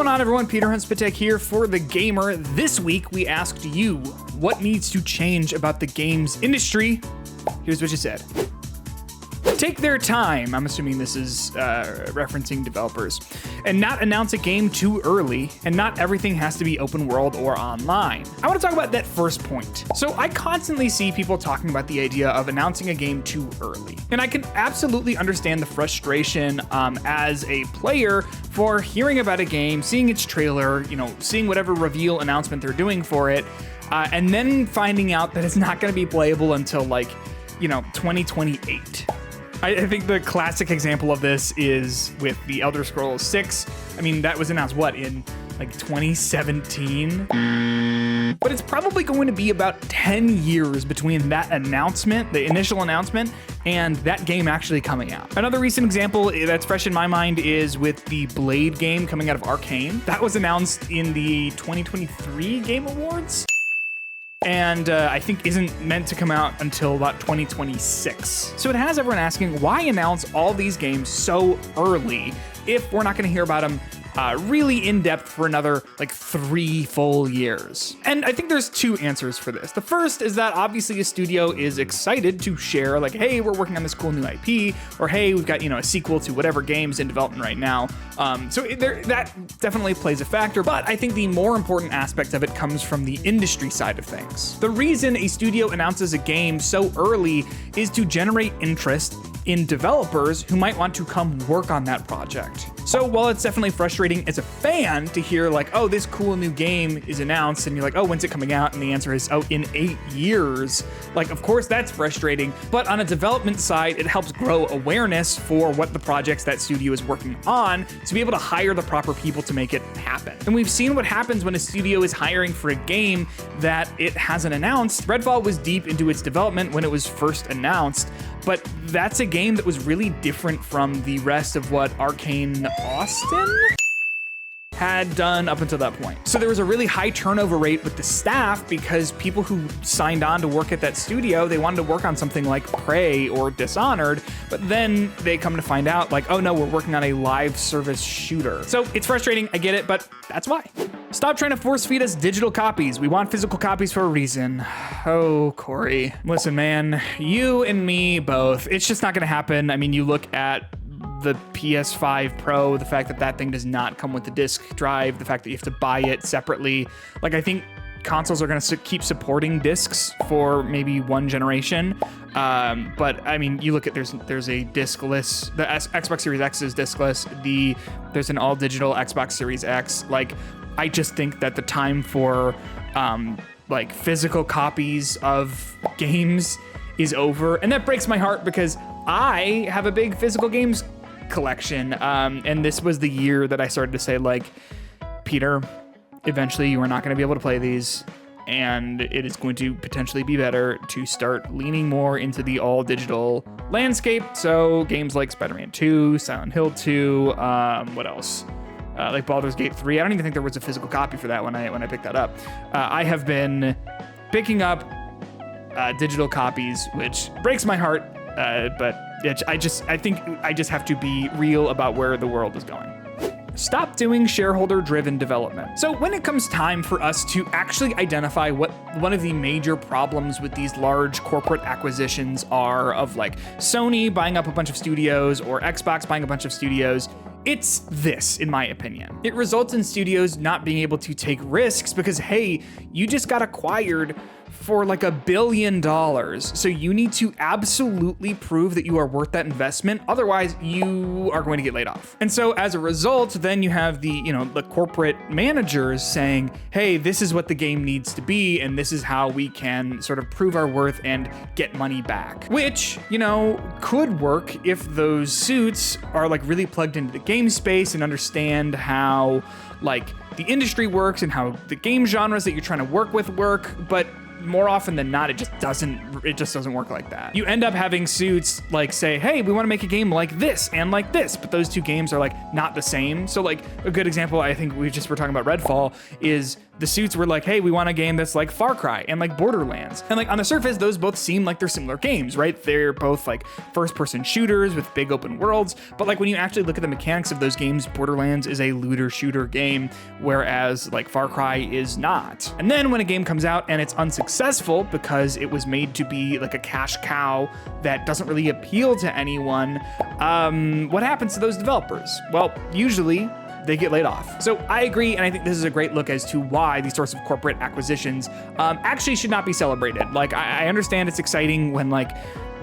going on, everyone? Peter Hunt here for The Gamer. This week, we asked you what needs to change about the games industry. Here's what you said. Take their time, I'm assuming this is referencing developers, and not announce a game too early, and not everything has to be open world or online. I want to talk about that first point. So I constantly see people talking about the idea of announcing a game too early, and I can absolutely understand the frustration as a player for hearing about a game, seeing its trailer, seeing whatever reveal announcement they're doing for it, and then finding out that it's not going to be playable until 2028. I think the classic example of this is with the Elder Scrolls 6. I mean, that was announced, in 2017? But it's probably going to be about 10 years between that announcement, the initial announcement, and that game actually coming out. Another recent example that's fresh in my mind is with the Blade game coming out of Arkane. That was announced in the 2023 Game Awards, and I think isn't meant to come out until about 2026. So it has everyone asking, why announce all these games so early if we're not going to hear about them really in depth for another 3 full years? And I think there's two answers for this. The first is that obviously a studio is excited to share, hey, we're working on this cool new IP, or hey, we've got a sequel to whatever game's in development right now. That definitely plays a factor, but I think the more important aspect of it comes from the industry side of things. The reason a studio announces a game so early is to generate interest in developers who might want to come work on that project. So while it's definitely frustrating as a fan to hear oh, this cool new game is announced, and you're like, oh, when's it coming out? And the answer is, oh, in 8 years. Of course that's frustrating, but on a development side, it helps grow awareness for what the projects that studio is working on to be able to hire the proper people to make it happen. And we've seen what happens when a studio is hiring for a game that it hasn't announced. Redfall was deep into its development when it was first announced, but that's a game that was really different from the rest of what Arkane Austin had done up until that point. So there was a really high turnover rate with the staff because people who signed on to work at that studio, they wanted to work on something like Prey or Dishonored, but then they come to find out oh no, we're working on a live service shooter. So it's frustrating, I get it, but that's why. Stop trying to force feed us digital copies. We want physical copies for a reason. Oh, Corey. Listen, man, you and me both. It's just not gonna happen. I mean, you look at the PS5 Pro, the fact that that thing does not come with the disc drive, the fact that you have to buy it separately. I think consoles are going to keep supporting discs for maybe one generation. But I mean, you look at, there's a discless, the Xbox Series X is discless. There's an all digital Xbox Series X. I just think that the time for physical copies of games is over. And that breaks my heart because I have a big physical games collection. And this was the year that I started to say, Peter, eventually you are not going to be able to play these, and it is going to potentially be better to start leaning more into the all digital landscape. So games like Spider-Man 2, Silent Hill 2, what else? Baldur's Gate 3. I don't even think there was a physical copy for that when I picked that up. I have been picking up digital copies, which breaks my heart. But I think I just have to be real about where the world is going. Stop doing shareholder-driven development. So when it comes time for us to actually identify what one of the major problems with these large corporate acquisitions are of Sony buying up a bunch of studios or Xbox buying a bunch of studios, it's this, in my opinion. It results in studios not being able to take risks because, hey, you just got acquired for $1 billion. So you need to absolutely prove that you are worth that investment. Otherwise, you are going to get laid off. And so as a result, then you have the corporate managers saying, hey, this is what the game needs to be, and this is how we can sort of prove our worth and get money back. Which, could work if those suits are really plugged into the game space and understand how the industry works and how the game genres that you're trying to work with work, but more often than not, it just doesn't work like that. You end up having suits say, hey, we want to make a game like this and like this, but those two games are not the same. So a good example, I think were talking about Redfall, is the suits were like, hey, we want a game that's like Far Cry and like Borderlands. And like on the surface, those both seem like they're similar games, right? They're both like first-person shooters with big open worlds. But like when you actually look at the mechanics of those games, Borderlands is a looter shooter game, whereas like Far Cry is not. And then when a game comes out and it's unsuccessful because it was made to be like a cash cow that doesn't really appeal to anyone, what happens to those developers? Well, usually they get laid off. So I agree, and I think this is a great look as to why these sorts of corporate acquisitions actually should not be celebrated. Like, I understand it's exciting when, like,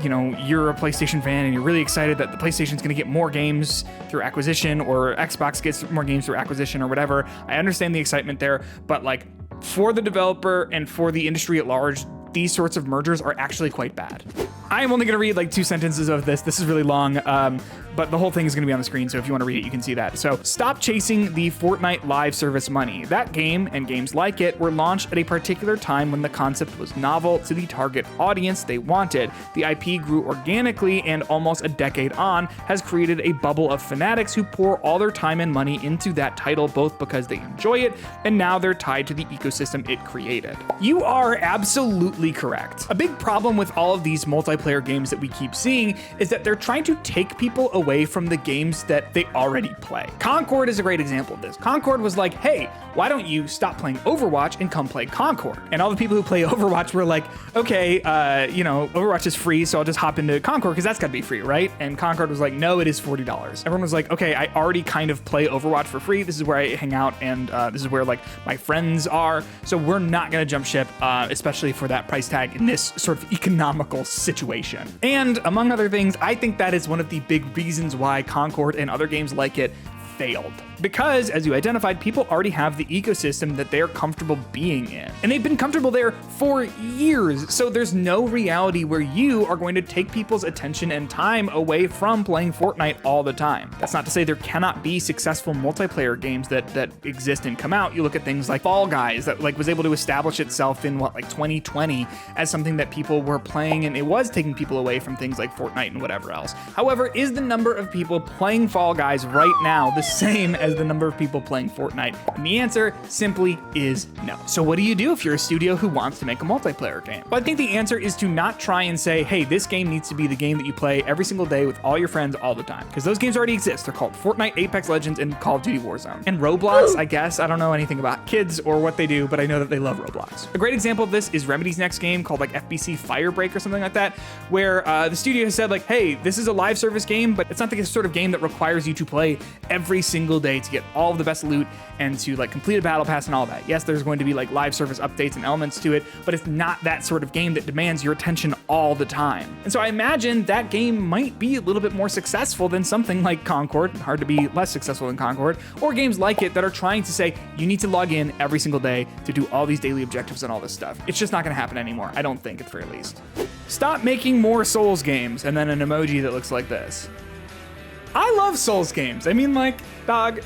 you know, you're a PlayStation fan and you're really excited that the PlayStation's gonna get more games through acquisition, or Xbox gets more games through acquisition or whatever. I understand the excitement there, but like for the developer and for the industry at large, these sorts of mergers are actually quite bad. I am only gonna read like 2 sentences of this. This is really long, but the whole thing is gonna be on the screen, so if you wanna read it, you can see that. So, stop chasing the Fortnite live service money. That game, and games like it, were launched at a particular time when the concept was novel to the target audience they wanted. The IP grew organically, and almost a decade on, has created a bubble of fanatics who pour all their time and money into that title, both because they enjoy it, and now they're tied to the ecosystem it created. You are absolutely correct. A big problem with all of these multiplayer games that we keep seeing is that they're trying to take people away from the games that they already play. Concord is a great example of this. Concord was like, hey, why don't you stop playing Overwatch and come play Concord? And all the people who play Overwatch were like, okay, you know, Overwatch is free, so I'll just hop into Concord because that's gotta be free, right? And Concord was like, no, it is $40. Everyone was like, okay, I already kind of play Overwatch for free. This is where I hang out, and this is where like my friends are. So we're not gonna jump ship, especially for that price tag in this sort of economical situation. And among other things, I think that is one of the big reasons why Concord and other games like it failed. Because, as you identified, people already have the ecosystem that they're comfortable being in. And they've been comfortable there for years, so there's no reality where you are going to take people's attention and time away from playing Fortnite all the time. That's not to say there cannot be successful multiplayer games that exist and come out. You look at things like Fall Guys, that like was able to establish itself in what, like 2020 as something that people were playing, and it was taking people away from things like Fortnite and whatever else. However, is the number of people playing Fall Guys right now the same as the number of people playing Fortnite? And the answer simply is no. So what do you do if you're a studio who wants to make a multiplayer game? Well, I think the answer is to not try and say, hey, this game needs to be the game that you play every single day with all your friends all the time. Because those games already exist. They're called Fortnite, Apex Legends, and Call of Duty Warzone. And Roblox, I guess. I don't know anything about kids or what they do, but I know that they love Roblox. A great example of this is Remedy's next game called like FBC Firebreak or something like that, where the studio has said like, hey, this is a live service game, but it's not the sort of game that requires you to play every single day to get all of the best loot and to like complete a battle pass and all that. Yes, there's going to be like live service updates and elements to it, but it's not that sort of game that demands your attention all the time. And so I imagine that game might be a little bit more successful than something like Concord, hard to be less successful than Concord, or games like it that are trying to say, you need to log in every single day to do all these daily objectives and all this stuff. It's just not gonna happen anymore, I don't think, at the very least. Stop making more Souls games, and then an emoji that looks like this. I love Souls games. I mean, like, dog,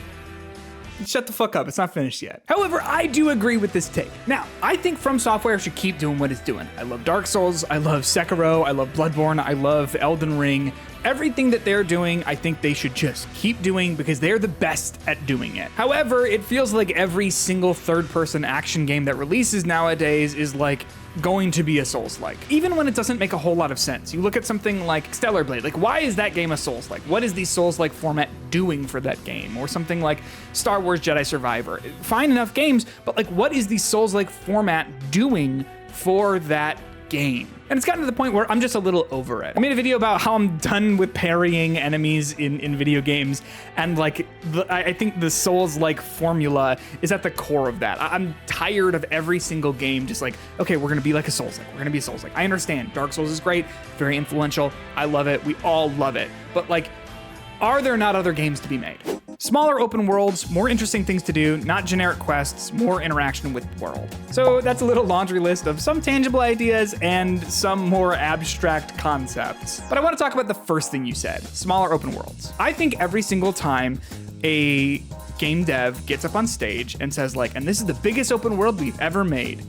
shut the fuck up, it's not finished yet. However, I do agree with this take. Now, I think From Software should keep doing what it's doing. I love Dark Souls, I love Sekiro, I love Bloodborne, I love Elden Ring. Everything that they're doing, I think they should just keep doing because they're the best at doing it. However, it feels like every single third-person action game that releases nowadays is like going to be a Souls-like, even when it doesn't make a whole lot of sense. You look at something like Stellar Blade, like why is that game a Souls-like? What is the Souls-like format doing for that game? Or something like Star Wars Jedi Survivor. Fine enough games, but like what is the Souls-like format doing for that game? And it's gotten to the point where I'm just a little over it. I made a video about how I'm done with parrying enemies in video games, and like I think the Souls-like formula is at the core of that. I'm tired of every single game just like, okay, we're gonna be like a Souls-like, we're gonna be a Souls-like. I understand, Dark Souls is great, very influential, I love it, we all love it, but like, are there not other games to be made? Smaller open worlds, more interesting things to do, not generic quests, more interaction with the world. So that's a little laundry list of some tangible ideas and some more abstract concepts. But I want to talk about the first thing you said, smaller open worlds. I think every single time a game dev gets up on stage and says like, and this is the biggest open world we've ever made,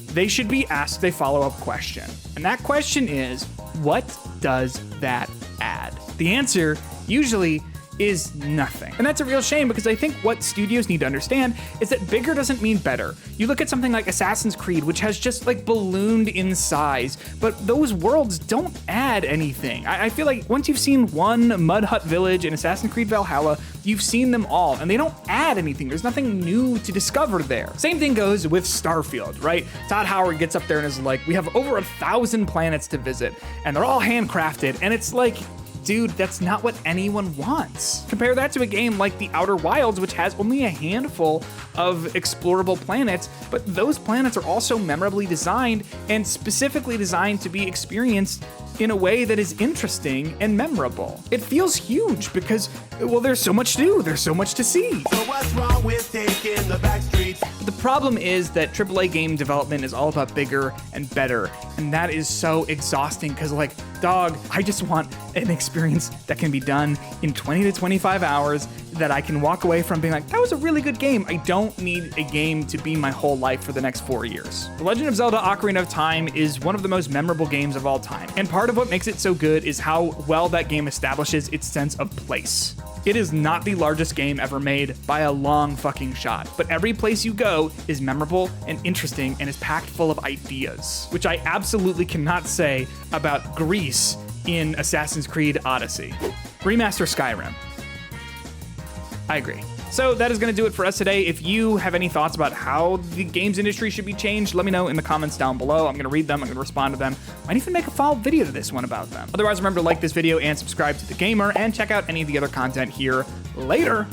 they should be asked a follow-up question. And that question is, what does that add? The answer usually is nothing. And that's a real shame, because I think what studios need to understand is that bigger doesn't mean better. You look at something like Assassin's Creed, which has just like ballooned in size, but those worlds don't add anything. I feel like once you've seen one Mud Hut Village in Assassin's Creed Valhalla, you've seen them all, and they don't add anything. There's nothing new to discover there. Same thing goes with Starfield, right? Todd Howard gets up there and is like, we have over 1,000 planets to visit, and they're all handcrafted, and it's like, dude, that's not what anyone wants. Compare that to a game like The Outer Wilds, which has only a handful of explorable planets, but those planets are also memorably designed and specifically designed to be experienced in a way that is interesting and memorable. It feels huge because, well, there's so much to do, there's so much to see. So what's wrong with taking the back streets? But the problem is that AAA game development is all about bigger and better, and that is so exhausting because, like, dog, I just want an experience that can be done in 20 to 25 hours that I can walk away from being like, that was a really good game. I don't need a game to be my whole life for the next 4 years. The Legend of Zelda: Ocarina of Time is one of the most memorable games of all time, and part of what makes it so good is how well that game establishes its sense of place. It is not the largest game ever made by a long fucking shot, but every place you go is memorable and interesting and is packed full of ideas, which I absolutely cannot say about Greece in Assassin's Creed Odyssey. Remaster Skyrim. I agree. So that is going to do it for us today. If you have any thoughts about how the games industry should be changed, let me know in the comments down below. I'm going to read them. I'm going to respond to them. Might even make a follow-up video to this one about them. Otherwise, remember to like this video and subscribe to The Gamer, and check out any of the other content here later.